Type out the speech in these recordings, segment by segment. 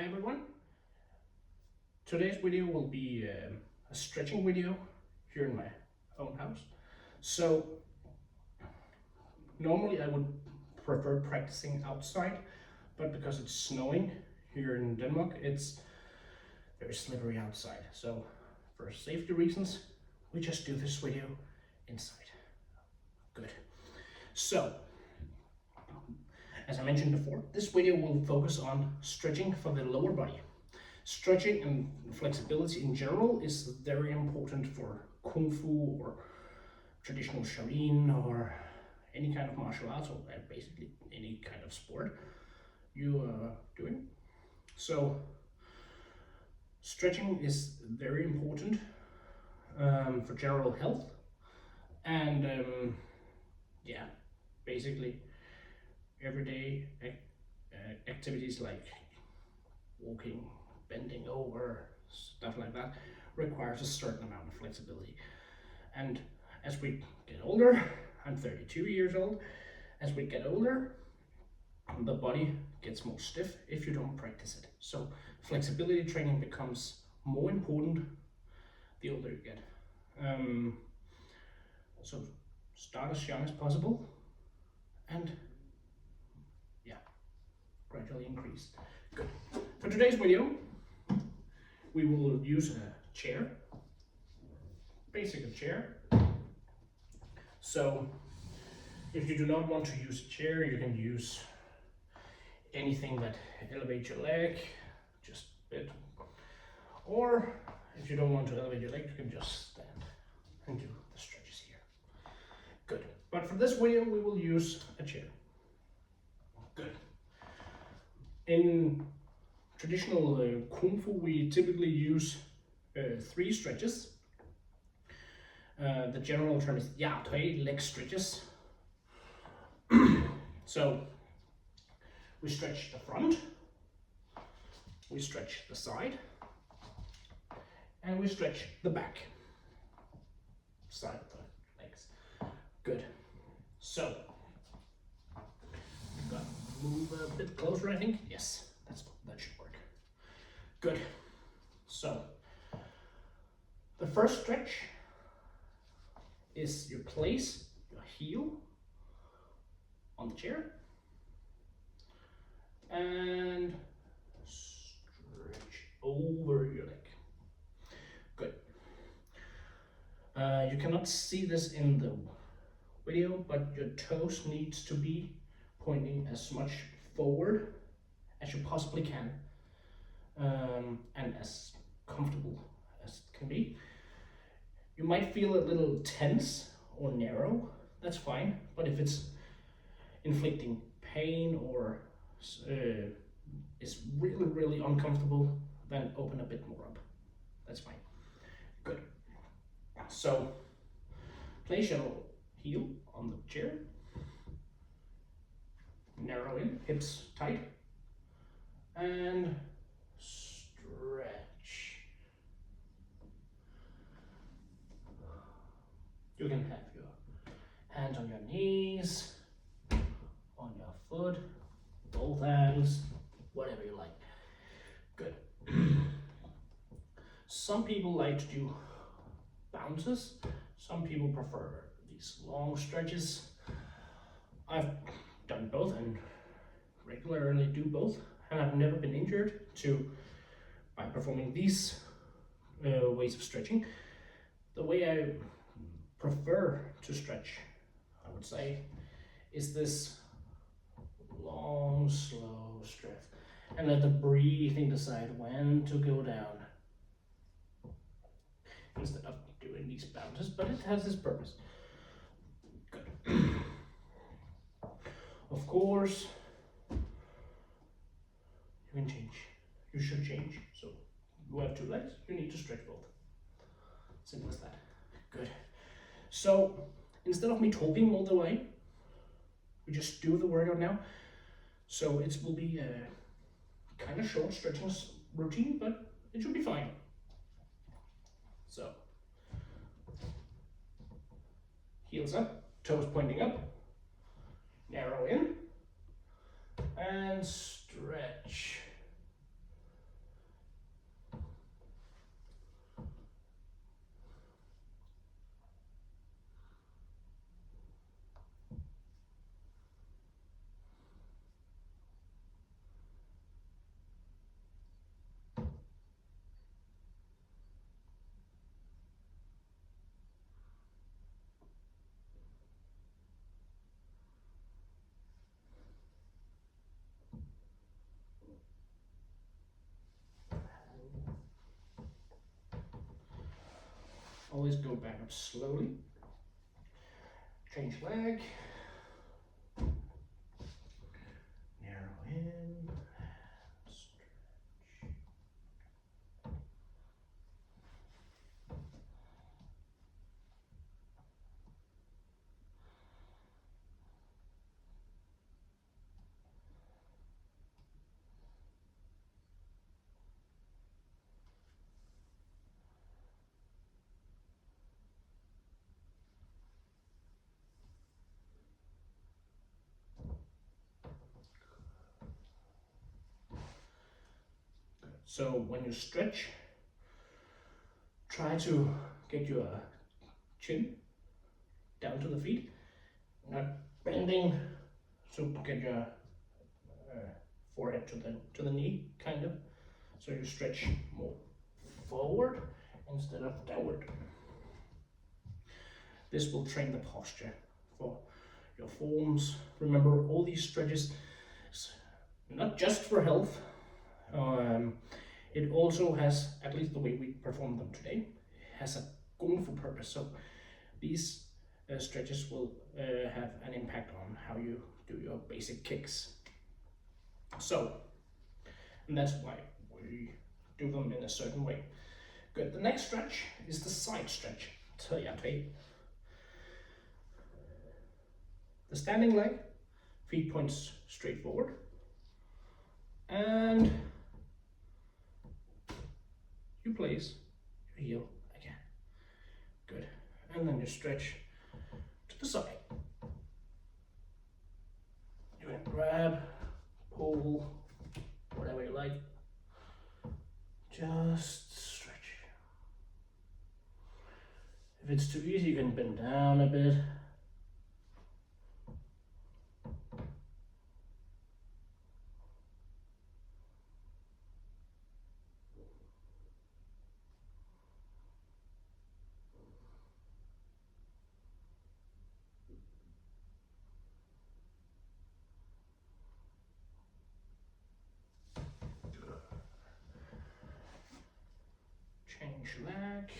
Hi everyone. Today's video will be a stretching video here in my own house. So normally I would prefer practicing outside, but because it's snowing here in Denmark, it's very slippery outside. So for safety reasons, we just do this video inside. Good. So as I mentioned before, this video will focus on stretching for the lower body. Stretching and flexibility in general is very important for Kungfu or traditional Shaolin or any kind of martial arts, or basically any kind of sport you are doing. So stretching is very important for general health, and yeah, basically everyday activities like walking, bending over, stuff like that requires a certain amount of flexibility. And as we get older, I'm 32 years old, as we get older, the body gets more stiff if you don't practice it. So flexibility training becomes more important the older you get. So start as young as possible and gradually increase. Good. For today's video, we will use a chair, basically a chair. So if you do not want to use a chair, you can use anything that elevates your leg, just a bit. Or if you don't want to elevate your leg, you can just stand and do the stretches here. Good. But for this video, we will use a chair. Good. In traditional Kungfu, we typically use 3 stretches. The general term is Jiaolian leg stretches. So we stretch the front, we stretch the side, and we stretch the back side of the legs. Good. So move a bit closer, I think. Yes, that should work. Good. So the first stretch is you place your heel on the chair and stretch over your leg. Good. You cannot see this in the video, but your toes needs to be pointing as much forward as you possibly can, and as comfortable as it can be. You might feel a little tense or narrow, that's fine, but if it's inflicting pain or is really uncomfortable, then open a bit more up. That's fine. Good. So place your heel on the chair, narrow in, hips tight, and stretch. You can have your hands on your knees, on your foot, both hands, whatever you like. Good. Some people like to do bounces. Some people prefer these long stretches. I've done both and regularly do both, and I've never been injured by performing these ways of stretching. The way I prefer to stretch, I would say, is this long, slow stretch, and let the breathing decide when to go down, instead of doing these bounces, but it has its purpose. Good. Of course, you can change. You should change. So you have 2 legs, you need to stretch both. Simple as that. Good. So instead of me talking all the way, we just do the workout now. So it will be a kind of short stretching routine, but it should be fine. So heels up, toes pointing up, narrow in, and stretch. Always go back up slowly. Change leg. Narrow in. So when you stretch, try to get your chin down to the feet, not bending, so get your forehead to the knee, kind of. So you stretch more forward instead of downward. This will train the posture for your forms. Remember, all these stretches, not just for health, it also has, at least the way we perform them today, has a Kungfu purpose. So these stretches will have an impact on how you do your basic kicks. So, and that's why we do them in a certain way. Good. The next stretch is the side stretch. The standing leg, feet points straight forward, and you place your heel again. Good. And then you stretch to the side. You can grab, pull, whatever you like. Just stretch. If it's too easy, you can bend down a bit. Change leg.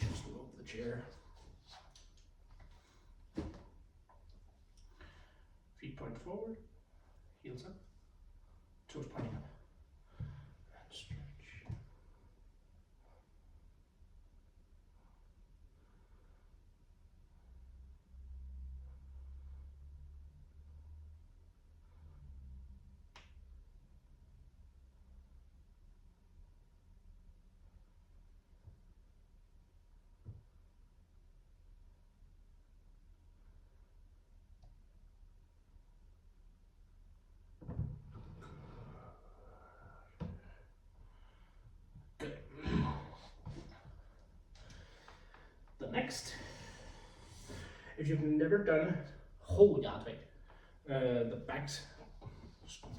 Just move the chair. Feet point forward, heels up, toes pointing up. And stretch. The next, if you've never done whole Jiaolian, the back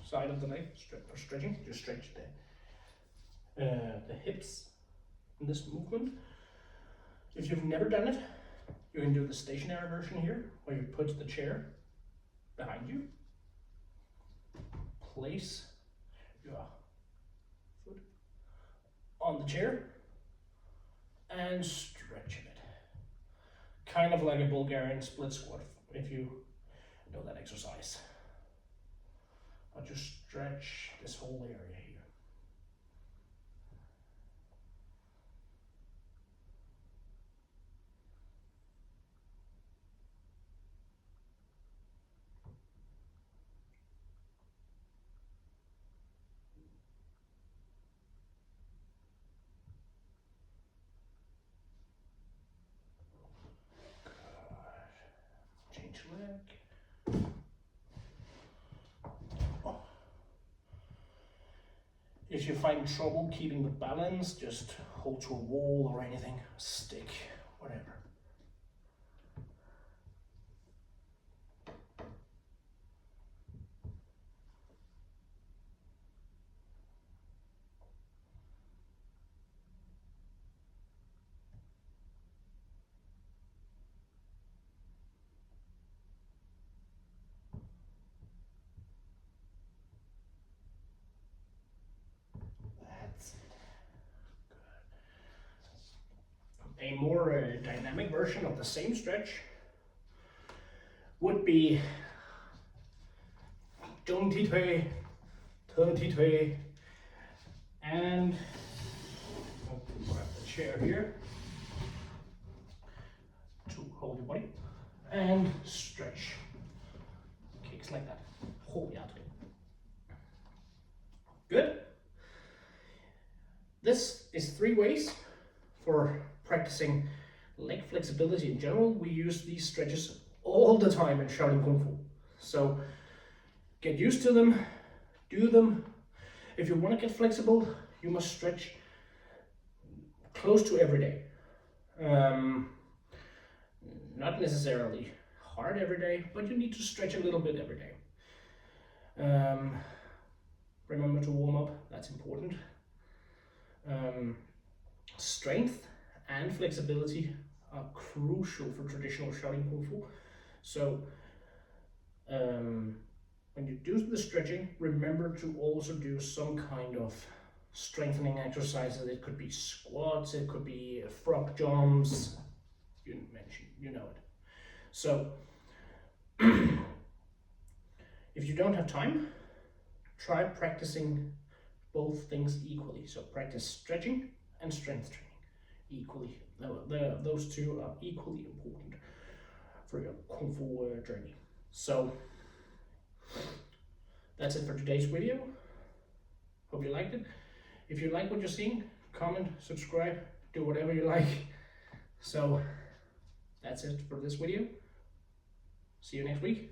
side of the leg for stretching, just stretch the hips in this movement. If you've never done it, you can do the stationary version here, where you put the chair behind you, place your foot on the chair, and stretch a bit. Kind of like a Bulgarian split squat, if you know that exercise. But just stretch this whole area here. Change leg. If you find trouble keeping the balance, just hold to a wall or anything, stick, whatever. That's it. Good. a more dynamic version of the same stretch would be 中踢腿, 侧踢腿, and I'll grab the chair here to hold your body and stretch. Kicks like that. 后压腿. Good. This is 3 ways for practicing leg flexibility in general. We use these stretches all the time in Shaolin Kungfu. So get used to them, do them. If you want to get flexible, you must stretch close to every day. Not necessarily hard every day, but you need to stretch a little bit every day. Remember to warm up, that's important. Strength and flexibility are crucial for traditional Shaolin Kung Fu. So when you do the stretching, remember to also do some kind of strengthening exercises. It could be squats, it could be frog jumps, you know it. So if you don't have time, try practicing both things equally. So practice stretching and strength training equally. Those two are equally important for your Kung Fu journey. So that's it for today's video. Hope you liked it. If you like what you're seeing, comment, subscribe, do whatever you like. So that's it for this video. See you next week.